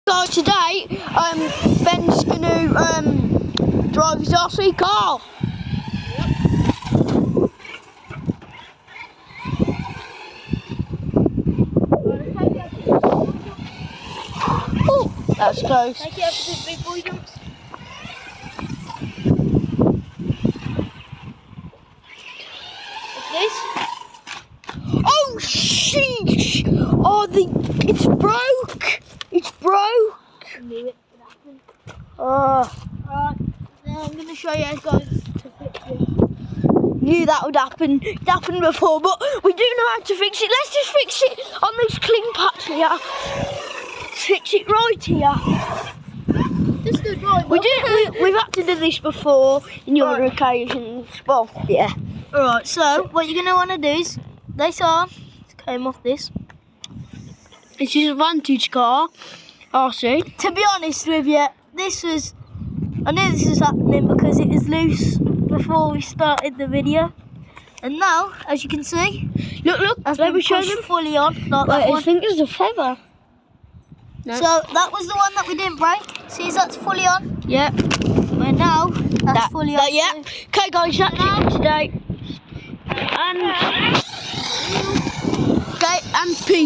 So today, Ben's gonna drive his RC car. Oh, that's close. Take it up to the big boy jumps. What's this? Oh, sheesh! Oh, it's broke. It's broke. I knew it would happen. Oh, Right, now I'm going to show you guys to fix it. knew that would happen. It happened before, but we do know how to fix it. Let's just fix it on this cling patch here. Fix it right here. Just the drive. We've had to do this before in your other occasions. Well, yeah. Alright, so what you're going to want to do is, this arm came off this. This is a vantage car. RC. To be honest with you, I knew this was happening because it was loose before we started the video. And now, as you can see, Look, that's let been me show pushed them. fully on, like that I one. think it's a feather. No. So that was the one that we didn't break. See, that's fully on. Yeah. But now, that's fully on. Yeah. Okay, guys, that's it for today. And peace.